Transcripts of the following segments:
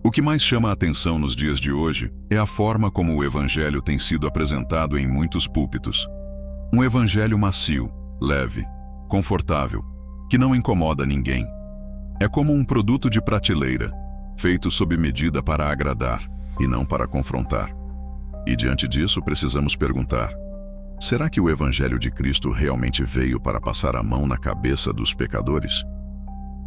O que mais chama a atenção nos dias de hoje é a forma como o evangelho tem sido apresentado em muitos púlpitos. Um evangelho macio, leve, confortável, que não incomoda ninguém. É como um produto de prateleira, feito sob medida para agradar e não para confrontar. E diante disso precisamos perguntar: será que o evangelho de Cristo realmente veio para passar a mão na cabeça dos pecadores?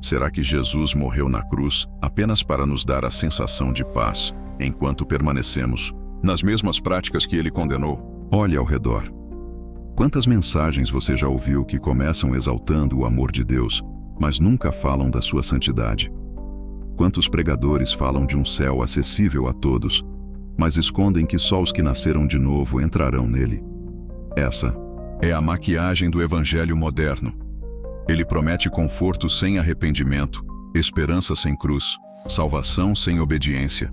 Será que Jesus morreu na cruz apenas para nos dar a sensação de paz, enquanto permanecemos nas mesmas práticas que ele condenou? Olhe ao redor. Quantas mensagens você já ouviu que começam exaltando o amor de Deus, mas nunca falam da sua santidade? Quantos pregadores falam de um céu acessível a todos, mas escondem que só os que nasceram de novo entrarão nele? Essa é a maquiagem do evangelho moderno. Ele promete conforto sem arrependimento, esperança sem cruz, salvação sem obediência.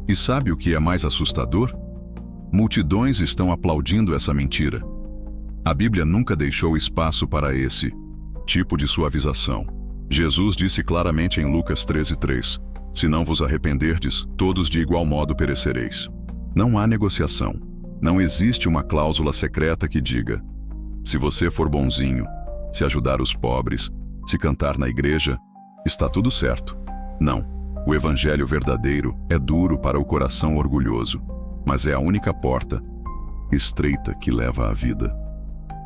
E sabe o que é mais assustador? Multidões estão aplaudindo essa mentira. A Bíblia nunca deixou espaço para esse tipo de suavização. Jesus disse claramente em Lucas 13:3: se não vos arrependerdes, todos de igual modo perecereis. Não há negociação. Não existe uma cláusula secreta que diga: se você for bonzinho, se ajudar os pobres, se cantar na igreja, está tudo certo. Não. O evangelho verdadeiro é duro para o coração orgulhoso, mas é a única porta estreita que leva à vida.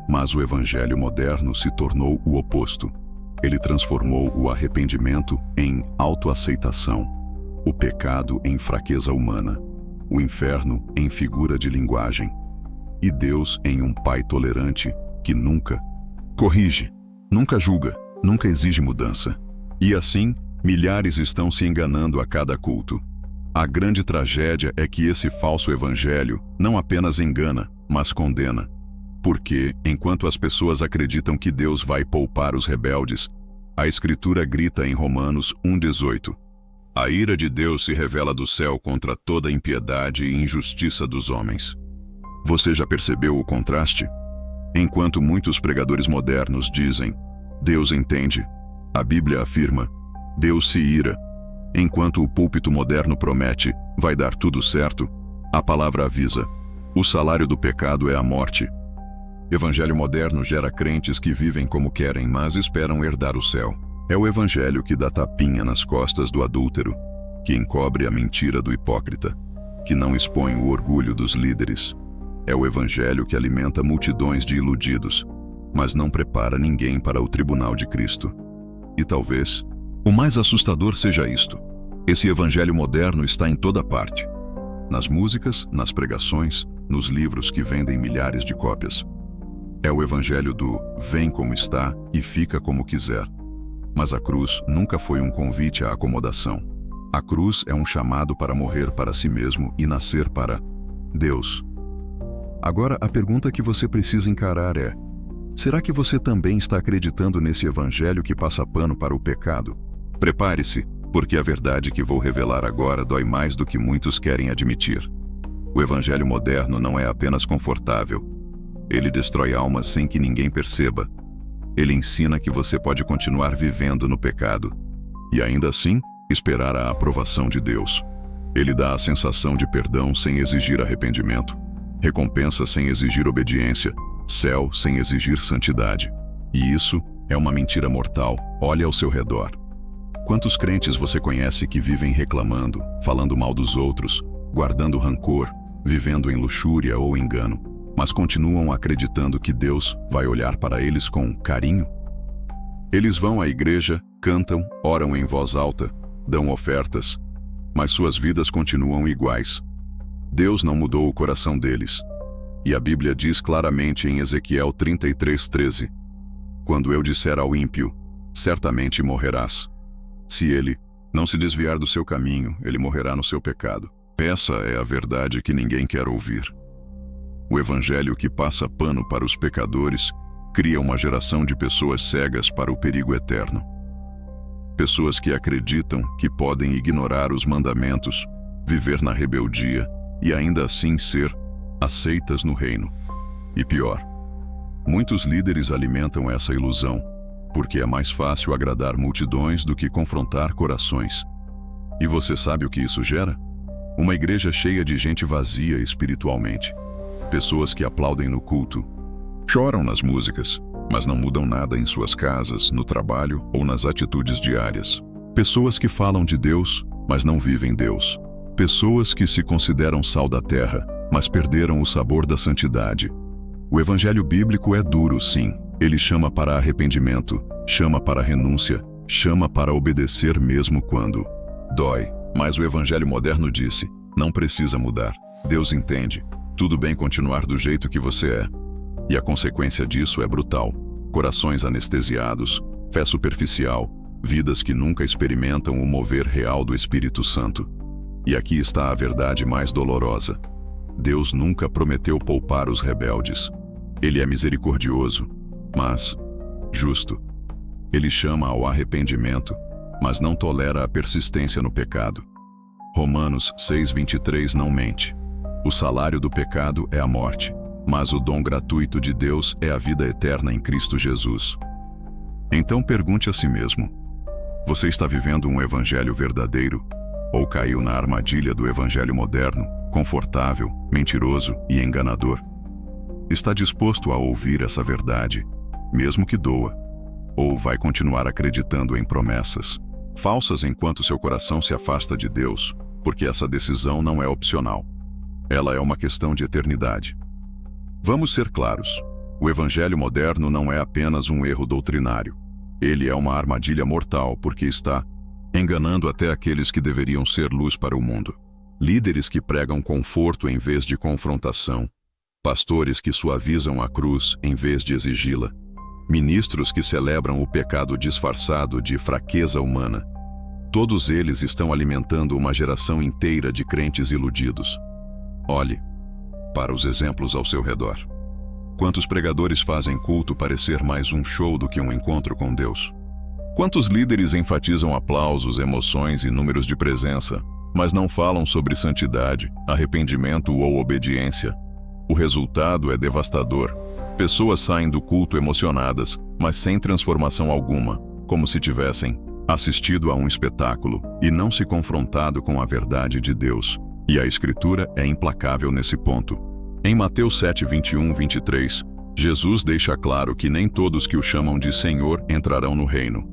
Mas o evangelho moderno se tornou o oposto. Ele transformou o arrependimento em autoaceitação, o pecado em fraqueza humana, o inferno em figura de linguagem, e Deus em um pai tolerante que nunca corrige, nunca julga, nunca exige mudança. E assim, milhares estão se enganando a cada culto. A grande tragédia é que esse falso evangelho não apenas engana, mas condena. Porque, enquanto as pessoas acreditam que Deus vai poupar os rebeldes, a Escritura grita em Romanos 1:18: a ira de Deus se revela do céu contra toda impiedade e injustiça dos homens. Você já percebeu o contraste? Enquanto muitos pregadores modernos dizem: Deus entende, a Bíblia afirma: Deus se ira. Enquanto o púlpito moderno promete: vai dar tudo certo, a palavra avisa: o salário do pecado é a morte. Evangelho moderno gera crentes que vivem como querem, mas esperam herdar o céu. É o evangelho que dá tapinha nas costas do adúltero, que encobre a mentira do hipócrita, que não expõe o orgulho dos líderes. É o evangelho que alimenta multidões de iludidos, mas não prepara ninguém para o tribunal de Cristo. E talvez o mais assustador seja isto: esse evangelho moderno está em toda parte. Nas músicas, nas pregações, nos livros que vendem milhares de cópias. É o evangelho do vem como está e fica como quiser. Mas a cruz nunca foi um convite à acomodação. A cruz é um chamado para morrer para si mesmo e nascer para Deus. Agora, a pergunta que você precisa encarar é: será que você também está acreditando nesse evangelho que passa pano para o pecado? Prepare-se, porque a verdade que vou revelar agora dói mais do que muitos querem admitir. O evangelho moderno não é apenas confortável. Ele destrói almas sem que ninguém perceba. Ele ensina que você pode continuar vivendo no pecado e ainda assim esperar a aprovação de Deus. Ele dá a sensação de perdão sem exigir arrependimento, recompensa sem exigir obediência, céu sem exigir santidade. E isso é uma mentira mortal. Olhe ao seu redor. Quantos crentes você conhece que vivem reclamando, falando mal dos outros, guardando rancor, vivendo em luxúria ou engano, mas continuam acreditando que Deus vai olhar para eles com carinho? Eles vão à igreja, cantam, oram em voz alta, dão ofertas, mas suas vidas continuam iguais. Deus não mudou o coração deles. E a Bíblia diz claramente em Ezequiel 33:13: quando eu disser ao ímpio, certamente morrerás. Se ele não se desviar do seu caminho, ele morrerá no seu pecado. Essa é a verdade que ninguém quer ouvir. O evangelho que passa pano para os pecadores cria uma geração de pessoas cegas para o perigo eterno. Pessoas que acreditam que podem ignorar os mandamentos, viver na rebeldia e ainda assim ser aceitas no reino. E pior, muitos líderes alimentam essa ilusão, porque é mais fácil agradar multidões do que confrontar corações. E você sabe o que isso gera? Uma igreja cheia de gente vazia espiritualmente. Pessoas que aplaudem no culto, choram nas músicas, mas não mudam nada em suas casas, no trabalho ou nas atitudes diárias. Pessoas que falam de Deus, mas não vivem Deus. Pessoas que se consideram sal da terra, mas perderam o sabor da santidade. O evangelho bíblico é duro, sim. Ele chama para arrependimento, chama para renúncia, chama para obedecer mesmo quando dói. Mas o evangelho moderno disse: não precisa mudar. Deus entende. Tudo bem continuar do jeito que você é. E a consequência disso é brutal. Corações anestesiados, fé superficial, vidas que nunca experimentam o mover real do Espírito Santo. E aqui está a verdade mais dolorosa. Deus nunca prometeu poupar os rebeldes. Ele é misericordioso, mas justo. Ele chama ao arrependimento, mas não tolera a persistência no pecado. Romanos 6:23 não mente. O salário do pecado é a morte, mas o dom gratuito de Deus é a vida eterna em Cristo Jesus. Então pergunte a si mesmo: você está vivendo um evangelho verdadeiro? Ou caiu na armadilha do evangelho moderno, confortável, mentiroso e enganador? Está disposto a ouvir essa verdade, mesmo que doa? Ou vai continuar acreditando em promessas falsas enquanto seu coração se afasta de Deus, porque essa decisão não é opcional? Ela é uma questão de eternidade. Vamos ser claros: o evangelho moderno não é apenas um erro doutrinário. Ele é uma armadilha mortal porque está enganando até aqueles que deveriam ser luz para o mundo. Líderes que pregam conforto em vez de confrontação. Pastores que suavizam a cruz em vez de exigi-la. Ministros que celebram o pecado disfarçado de fraqueza humana. Todos eles estão alimentando uma geração inteira de crentes iludidos. Olhe para os exemplos ao seu redor. Quantos pregadores fazem culto parecer mais um show do que um encontro com Deus? Quantos líderes enfatizam aplausos, emoções e números de presença, mas não falam sobre santidade, arrependimento ou obediência? O resultado é devastador. Pessoas saem do culto emocionadas, mas sem transformação alguma, como se tivessem assistido a um espetáculo e não se confrontado com a verdade de Deus. E a Escritura é implacável nesse ponto. Em Mateus 7:21-23, Jesus deixa claro que nem todos que o chamam de Senhor entrarão no reino.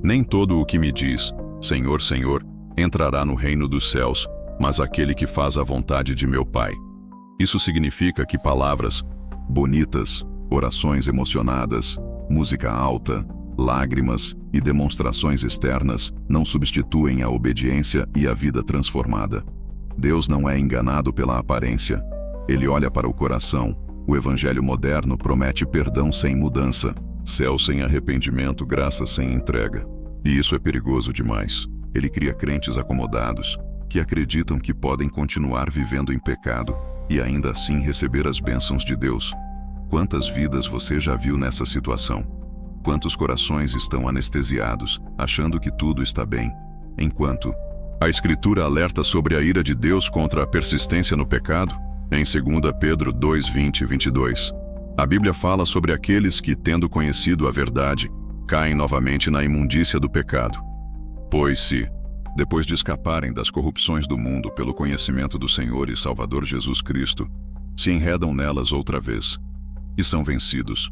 Nem todo o que me diz, Senhor, Senhor, entrará no reino dos céus, mas aquele que faz a vontade de meu Pai. Isso significa que palavras bonitas, orações emocionadas, música alta, lágrimas e demonstrações externas não substituem a obediência e a vida transformada. Deus não é enganado pela aparência. Ele olha para o coração. O evangelho moderno promete perdão sem mudança, céu sem arrependimento, graça sem entrega. E isso é perigoso demais. Ele cria crentes acomodados, que acreditam que podem continuar vivendo em pecado e ainda assim receber as bênçãos de Deus. Quantas vidas você já viu nessa situação? Quantos corações estão anestesiados, achando que tudo está bem, enquanto a Escritura alerta sobre a ira de Deus contra a persistência no pecado? Em 2 Pedro 2:20-22, a Bíblia fala sobre aqueles que, tendo conhecido a verdade, caem novamente na imundícia do pecado. Pois se, depois de escaparem das corrupções do mundo pelo conhecimento do Senhor e Salvador Jesus Cristo, se enredam nelas outra vez e são vencidos,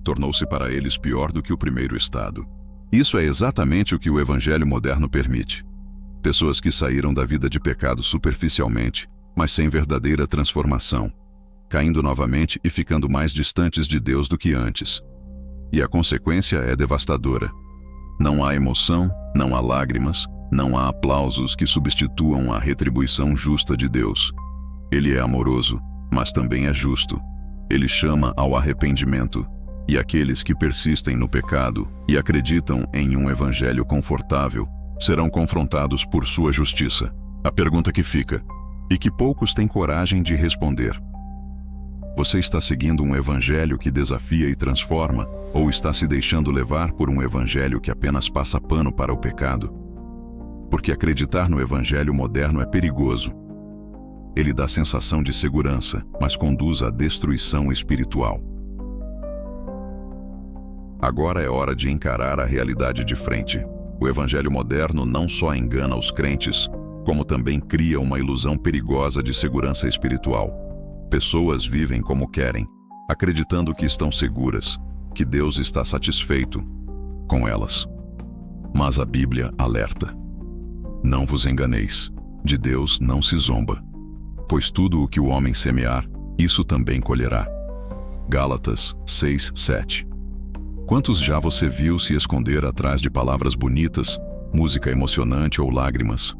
tornou-se para eles pior do que o primeiro estado. Isso é exatamente o que o evangelho moderno permite. Pessoas que saíram da vida de pecado superficialmente, mas sem verdadeira transformação, caindo novamente e ficando mais distantes de Deus do que antes. E a consequência é devastadora. Não há emoção, não há lágrimas, não há aplausos que substituam a retribuição justa de Deus. Ele é amoroso, mas também é justo. Ele chama ao arrependimento, e aqueles que persistem no pecado e acreditam em um evangelho confortável serão confrontados por sua justiça. A pergunta que fica, e que poucos têm coragem de responder: você está seguindo um evangelho que desafia e transforma, ou está se deixando levar por um evangelho que apenas passa pano para o pecado? Porque acreditar no evangelho moderno é perigoso. Ele dá sensação de segurança, mas conduz à destruição espiritual. Agora é hora de encarar a realidade de frente. O evangelho moderno não só engana os crentes, como também cria uma ilusão perigosa de segurança espiritual. Pessoas vivem como querem, acreditando que estão seguras, que Deus está satisfeito com elas. Mas a Bíblia alerta: não vos enganeis, de Deus não se zomba, pois tudo o que o homem semear, isso também colherá. Gálatas 6:7. Quantos já você viu se esconder atrás de palavras bonitas, música emocionante ou lágrimas?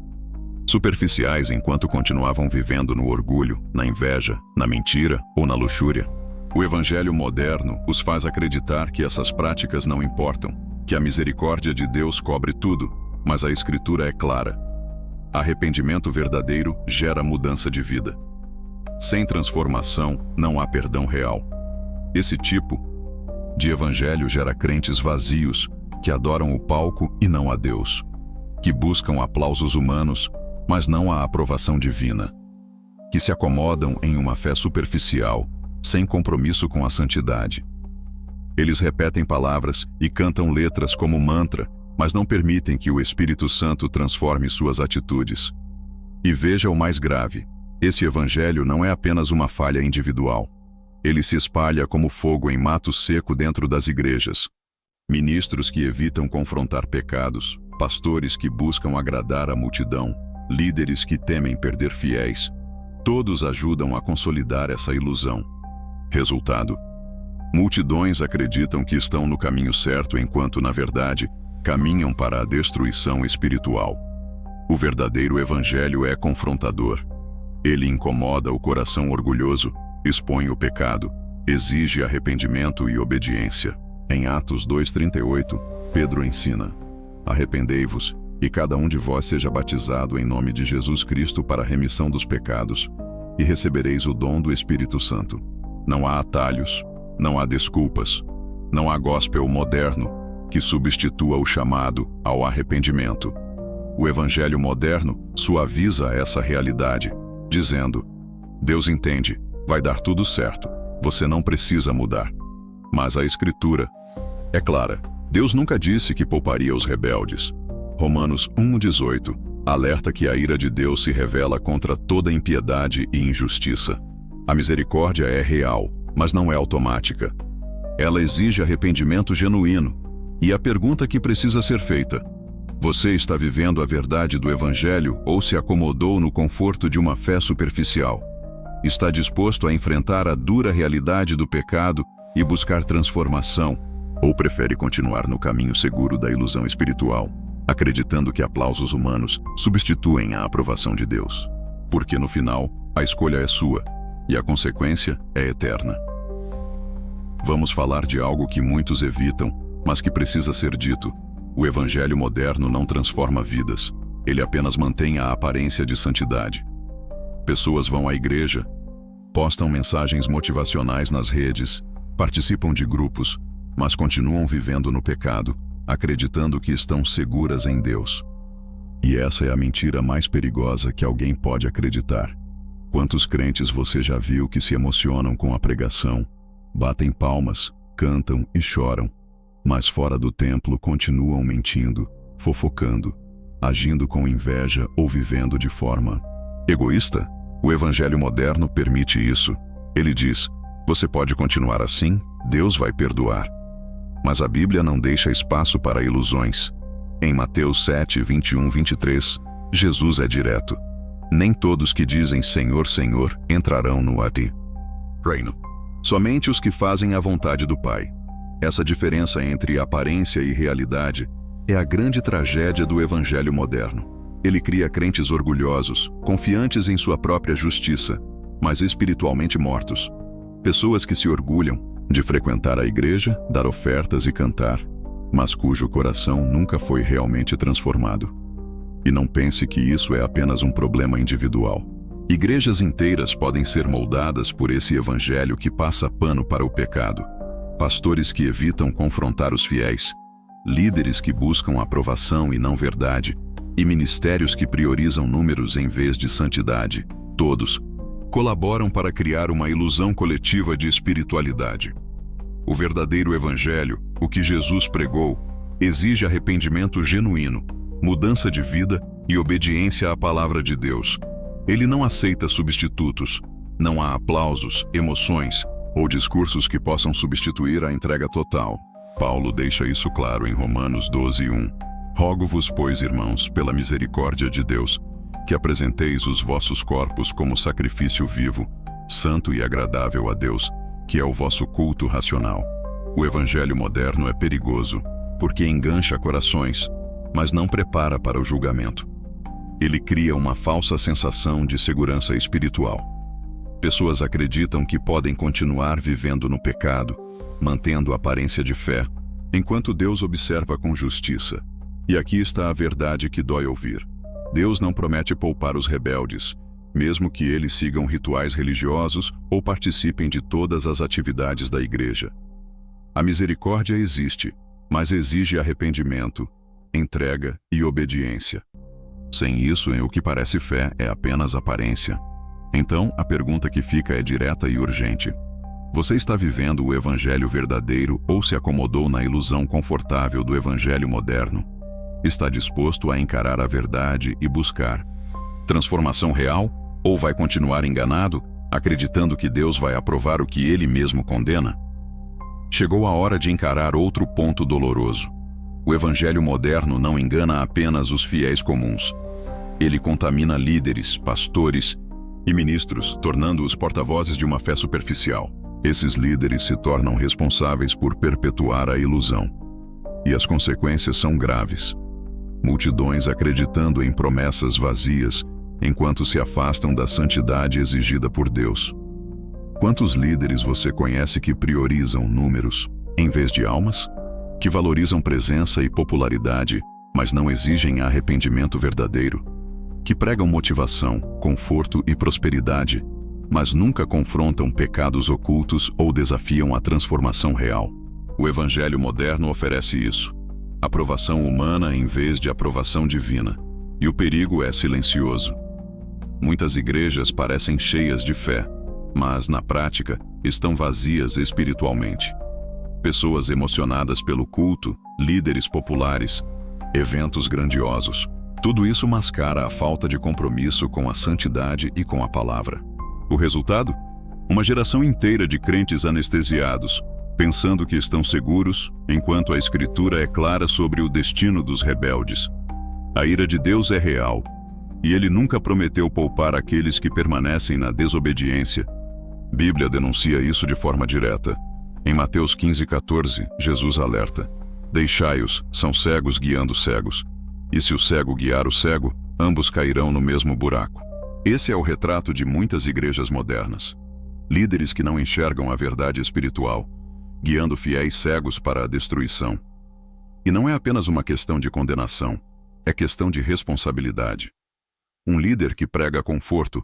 Superficiais enquanto continuavam vivendo no orgulho, na inveja, na mentira ou na luxúria. O evangelho moderno os faz acreditar que essas práticas não importam, que a misericórdia de Deus cobre tudo, mas a Escritura é clara. Arrependimento verdadeiro gera mudança de vida. Sem transformação, não há perdão real. Esse tipo de evangelho gera crentes vazios, que adoram o palco e não a Deus, que buscam aplausos humanos, mas não a aprovação divina, que se acomodam em uma fé superficial, sem compromisso com a santidade. Eles repetem palavras e cantam letras como mantra, mas não permitem que o Espírito Santo transforme suas atitudes. E veja o mais grave: esse evangelho não é apenas uma falha individual. Ele se espalha como fogo em mato seco dentro das igrejas. Ministros que evitam confrontar pecados, pastores que buscam agradar a multidão, líderes que temem perder fiéis, todos ajudam a consolidar essa ilusão. Resultado: multidões acreditam que estão no caminho certo enquanto, na verdade, caminham para a destruição espiritual. O verdadeiro evangelho é confrontador. Ele incomoda o coração orgulhoso, expõe o pecado, exige arrependimento e obediência. Em Atos 2:38, Pedro ensina: arrependei-vos, e cada um de vós seja batizado em nome de Jesus Cristo para a remissão dos pecados, e recebereis o dom do Espírito Santo. Não há atalhos, não há desculpas, não há gospel moderno que substitua o chamado ao arrependimento. O evangelho moderno suaviza essa realidade, dizendo: Deus entende, vai dar tudo certo, você não precisa mudar. Mas a Escritura é clara: Deus nunca disse que pouparia os rebeldes. Romanos 1:18 alerta que a ira de Deus se revela contra toda impiedade e injustiça. A misericórdia é real, mas não é automática. Ela exige arrependimento genuíno. E a pergunta que precisa ser feita: você está vivendo a verdade do Evangelho ou se acomodou no conforto de uma fé superficial? Está disposto a enfrentar a dura realidade do pecado e buscar transformação, ou prefere continuar no caminho seguro da ilusão espiritual, acreditando que aplausos humanos substituem a aprovação de Deus? Porque no final, a escolha é sua e a consequência é eterna. Vamos falar de algo que muitos evitam, mas que precisa ser dito. O evangelho moderno não transforma vidas, ele apenas mantém a aparência de santidade. Pessoas vão à igreja, postam mensagens motivacionais nas redes, participam de grupos, mas continuam vivendo no pecado, acreditando que estão seguras em Deus. E essa é a mentira mais perigosa que alguém pode acreditar. Quantos crentes você já viu que se emocionam com a pregação, batem palmas, cantam e choram, mas fora do templo continuam mentindo, fofocando, agindo com inveja ou vivendo de forma egoísta? O evangelho moderno permite isso. Ele diz: você pode continuar assim, Deus vai perdoar. Mas a Bíblia não deixa espaço para ilusões. Em Mateus 7:21-23, Jesus é direto: nem todos que dizem Senhor, Senhor entrarão no reino. Somente os que fazem a vontade do Pai. Essa diferença entre aparência e realidade é a grande tragédia do evangelho moderno. Ele cria crentes orgulhosos, confiantes em sua própria justiça, mas espiritualmente mortos. Pessoas que se orgulham de frequentar a igreja, dar ofertas e cantar, mas cujo coração nunca foi realmente transformado. E não pense que isso é apenas um problema individual. Igrejas inteiras podem ser moldadas por esse evangelho que passa pano para o pecado. Pastores que evitam confrontar os fiéis, líderes que buscam aprovação e não verdade, e ministérios que priorizam números em vez de santidade, todos colaboram para criar uma ilusão coletiva de espiritualidade. O verdadeiro evangelho, o que Jesus pregou, Exige arrependimento genuíno, mudança de vida e obediência à palavra de Deus. Ele não aceita substitutos. Não há aplausos, emoções ou discursos que possam substituir a entrega total. Paulo deixa isso claro em Romanos 12:1. Rogo-vos, pois, irmãos, pela misericórdia de Deus, que apresenteis os vossos corpos como sacrifício vivo, santo e agradável a Deus, que é o vosso culto racional. O evangelho moderno é perigoso, porque engancha corações, mas não prepara para o julgamento. Ele cria uma falsa sensação de segurança espiritual. Pessoas acreditam que podem continuar vivendo no pecado, mantendo aparência de fé, enquanto Deus observa com justiça. E aqui está a verdade que dói ouvir. Deus não promete poupar os rebeldes, mesmo que eles sigam rituais religiosos ou participem de todas as atividades da igreja. A misericórdia existe, mas exige arrependimento, entrega e obediência. Sem isso, em o que parece fé é apenas aparência. Então, a pergunta que fica é direta e urgente. Você está vivendo o evangelho verdadeiro ou se acomodou na ilusão confortável do evangelho moderno? Está disposto a encarar a verdade e buscar transformação real? Ou vai continuar enganado, acreditando que Deus vai aprovar o que Ele mesmo condena? Chegou a hora de encarar outro ponto doloroso. O evangelho moderno não engana apenas os fiéis comuns. Ele contamina líderes, pastores e ministros, tornando-os porta-vozes de uma fé superficial. Esses líderes se tornam responsáveis por perpetuar a ilusão. E as consequências são graves. Multidões acreditando em promessas vazias, enquanto se afastam da santidade exigida por Deus. Quantos líderes você conhece que priorizam números, em vez de almas? Que valorizam presença e popularidade, mas não exigem arrependimento verdadeiro? Que pregam motivação, conforto e prosperidade, mas nunca confrontam pecados ocultos ou desafiam a transformação real? O evangelho moderno oferece isso. Aprovação humana em vez de aprovação divina. E o perigo é silencioso. Muitas igrejas parecem cheias de fé, mas, na prática, estão vazias espiritualmente. Pessoas emocionadas pelo culto, líderes populares, eventos grandiosos. Tudo isso mascara a falta de compromisso com a santidade e com a palavra. O resultado? Uma geração inteira de crentes anestesiados, pensando que estão seguros, enquanto a Escritura é clara sobre o destino dos rebeldes. A ira de Deus é real, e Ele nunca prometeu poupar aqueles que permanecem na desobediência. Bíblia denuncia isso de forma direta. Em Mateus 15:14, Jesus alerta: deixai-os, são cegos guiando cegos. E se o cego guiar o cego, ambos cairão no mesmo buraco. Esse é o retrato de muitas igrejas modernas. Líderes que não enxergam a verdade espiritual, guiando fiéis cegos para a destruição. E não é apenas uma questão de condenação, é questão de responsabilidade. Um líder que prega conforto,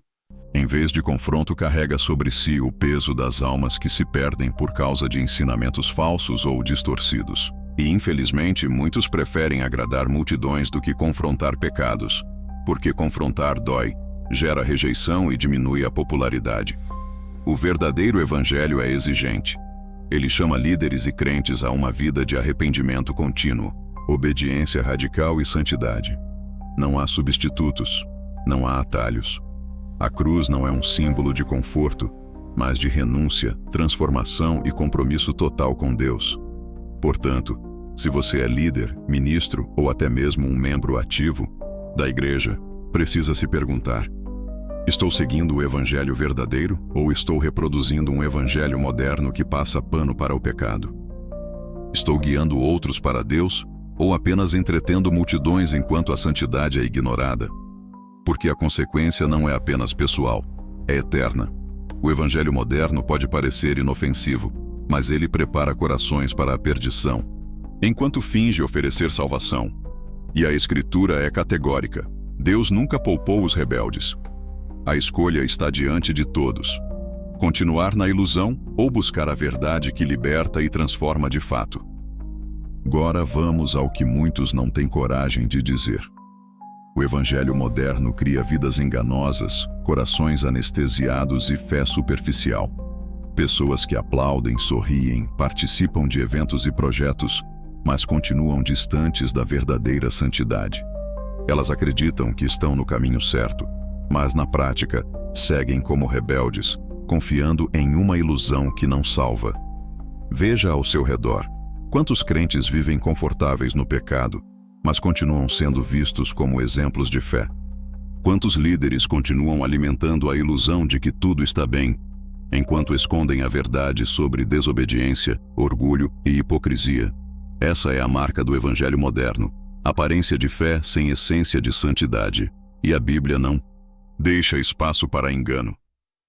em vez de confronto, carrega sobre si o peso das almas que se perdem por causa de ensinamentos falsos ou distorcidos. E, infelizmente, muitos preferem agradar multidões do que confrontar pecados, porque confrontar dói, gera rejeição e diminui a popularidade. O verdadeiro evangelho é exigente. Ele chama líderes e crentes a uma vida de arrependimento contínuo, obediência radical e santidade. Não há substitutos, não há atalhos. A cruz não é um símbolo de conforto, mas de renúncia, transformação e compromisso total com Deus. Portanto, se você é líder, ministro ou até mesmo um membro ativo da igreja, precisa se perguntar: estou seguindo o evangelho verdadeiro ou estou reproduzindo um evangelho moderno que passa pano para o pecado? Estou guiando outros para Deus ou apenas entretendo multidões enquanto a santidade é ignorada? Porque a consequência não é apenas pessoal, é eterna. O evangelho moderno pode parecer inofensivo, mas ele prepara corações para a perdição, enquanto finge oferecer salvação. E a Escritura é categórica: Deus nunca poupou os rebeldes. A escolha está diante de todos: continuar na ilusão ou buscar a verdade que liberta e transforma de fato. Agora vamos ao que muitos não têm coragem de dizer. O evangelho moderno cria vidas enganosas, corações anestesiados e fé superficial. Pessoas que aplaudem, sorriem, participam de eventos e projetos, mas continuam distantes da verdadeira santidade. Elas acreditam que estão no caminho certo, mas na prática seguem como rebeldes, confiando em uma ilusão que não salva. Veja ao seu redor. Quantos crentes vivem confortáveis no pecado, mas continuam sendo vistos como exemplos de fé? Quantos líderes continuam alimentando a ilusão de que tudo está bem, enquanto escondem a verdade sobre desobediência, orgulho e hipocrisia? Essa é a marca do evangelho moderno, aparência de fé sem essência de santidade. E a Bíblia não deixa espaço para engano.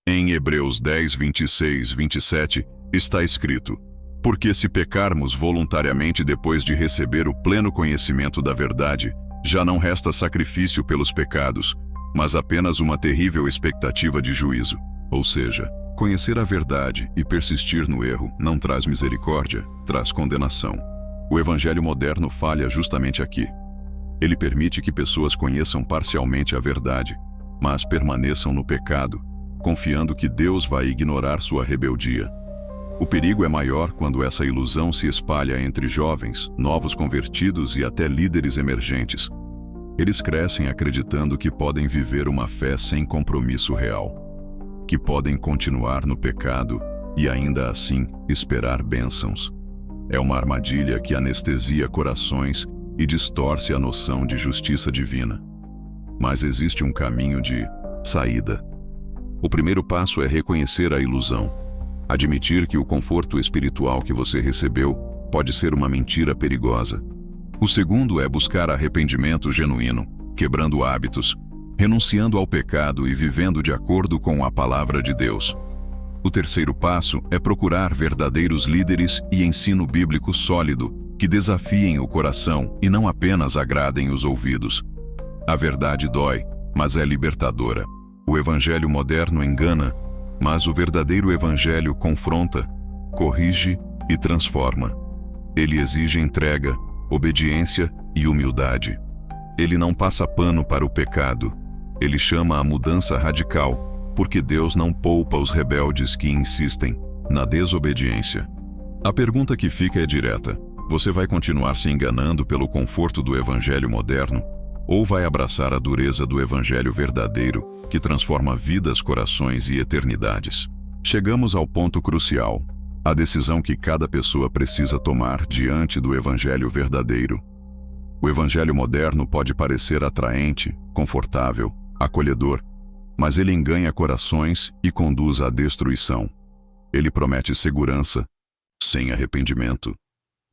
Em Hebreus 10, 26, 27, está escrito: porque se pecarmos voluntariamente depois de receber o pleno conhecimento da verdade, já não resta sacrifício pelos pecados, mas apenas uma terrível expectativa de juízo. Ou seja, conhecer a verdade e persistir no erro não traz misericórdia, traz condenação. O evangelho moderno falha justamente aqui. Ele permite que pessoas conheçam parcialmente a verdade, mas permaneçam no pecado, confiando que Deus vai ignorar sua rebeldia. O perigo é maior quando essa ilusão se espalha entre jovens, novos convertidos e até líderes emergentes. Eles crescem acreditando que podem viver uma fé sem compromisso real, que podem continuar no pecado e ainda assim esperar bênçãos. É uma armadilha que anestesia corações e distorce a noção de justiça divina. Mas existe um caminho de saída. O primeiro passo é reconhecer a ilusão. Admitir que o conforto espiritual que você recebeu pode ser uma mentira perigosa. O segundo é buscar arrependimento genuíno, quebrando hábitos, renunciando ao pecado e vivendo de acordo com a palavra de Deus. O terceiro passo é procurar verdadeiros líderes e ensino bíblico sólido que desafiem o coração e não apenas agradem os ouvidos. A verdade dói, mas é libertadora. O evangelho moderno engana, mas o verdadeiro evangelho confronta, corrige e transforma. Ele exige entrega, obediência e humildade. Ele não passa pano para o pecado. Ele chama a mudança radical, porque Deus não poupa os rebeldes que insistem na desobediência. A pergunta que fica é direta: você vai continuar se enganando pelo conforto do evangelho moderno? Ou vai abraçar a dureza do evangelho verdadeiro, que transforma vidas, corações e eternidades? Chegamos ao ponto crucial, a decisão que cada pessoa precisa tomar diante do evangelho verdadeiro. O evangelho moderno pode parecer atraente, confortável, acolhedor, mas ele engana corações e conduz à destruição. Ele promete segurança, sem arrependimento,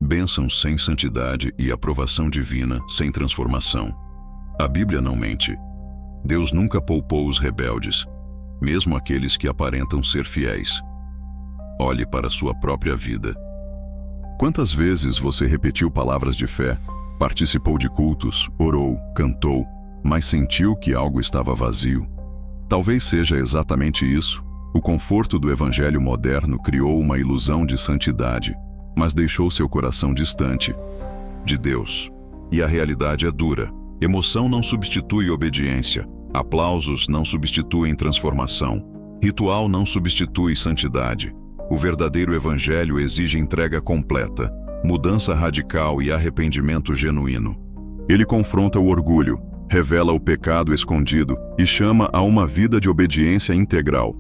bênção sem santidade e aprovação divina sem transformação. A Bíblia não mente. Deus nunca poupou os rebeldes, mesmo aqueles que aparentam ser fiéis. Olhe para sua própria vida. Quantas vezes você repetiu palavras de fé, participou de cultos, orou, cantou, mas sentiu que algo estava vazio? Talvez seja exatamente isso. O conforto do evangelho moderno criou uma ilusão de santidade, mas deixou seu coração distante de Deus. E a realidade é dura. Emoção não substitui obediência. Aplausos não substituem transformação. Ritual não substitui santidade. O verdadeiro evangelho exige entrega completa, mudança radical e arrependimento genuíno. Ele confronta o orgulho, revela o pecado escondido e chama a uma vida de obediência integral.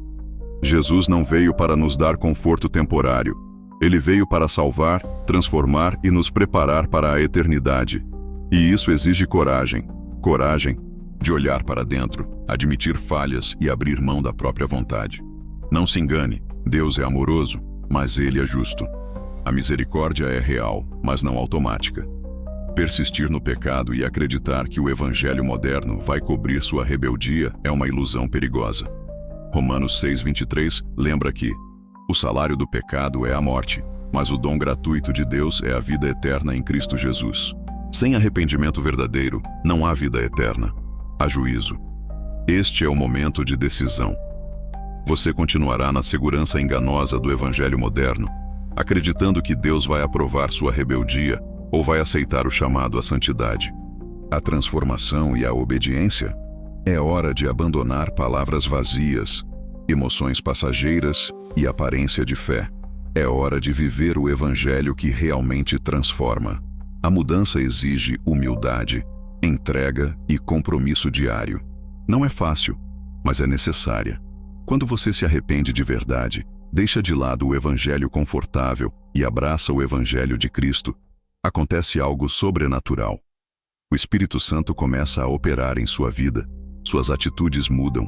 Jesus não veio para nos dar conforto temporário. Ele veio para salvar, transformar e nos preparar para a eternidade. E isso exige coragem. Coragem de olhar para dentro, admitir falhas e abrir mão da própria vontade. Não se engane, Deus é amoroso, mas Ele é justo. A misericórdia é real, mas não automática. Persistir no pecado e acreditar que o evangelho moderno vai cobrir sua rebeldia é uma ilusão perigosa. Romanos 6:23 lembra que o salário do pecado é a morte, mas o dom gratuito de Deus é a vida eterna em Cristo Jesus. Sem arrependimento verdadeiro, não há vida eterna. Há juízo. Este é o momento de decisão. Você continuará na segurança enganosa do evangelho moderno, acreditando que Deus vai aprovar sua rebeldia ou vai aceitar o chamado à santidade? A transformação e a obediência? É hora de abandonar palavras vazias, emoções passageiras e aparência de fé. É hora de viver o evangelho que realmente transforma. A mudança exige humildade, entrega e compromisso diário. Não é fácil, mas é necessária. Quando você se arrepende de verdade, deixa de lado o evangelho confortável e abraça o evangelho de Cristo, acontece algo sobrenatural. O Espírito Santo começa a operar em sua vida, suas atitudes mudam,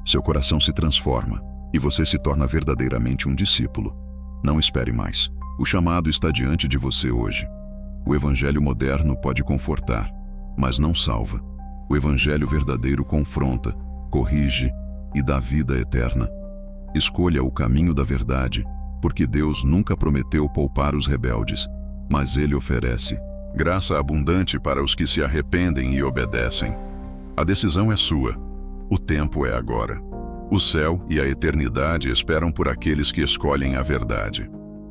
seu coração se transforma e você se torna verdadeiramente um discípulo. Não espere mais. O chamado está diante de você hoje. O evangelho moderno pode confortar, mas não salva. O evangelho verdadeiro confronta, corrige e dá vida eterna. Escolha o caminho da verdade, porque Deus nunca prometeu poupar os rebeldes, mas Ele oferece graça abundante para os que se arrependem e obedecem. A decisão é sua. O tempo é agora. O céu e a eternidade esperam por aqueles que escolhem a verdade.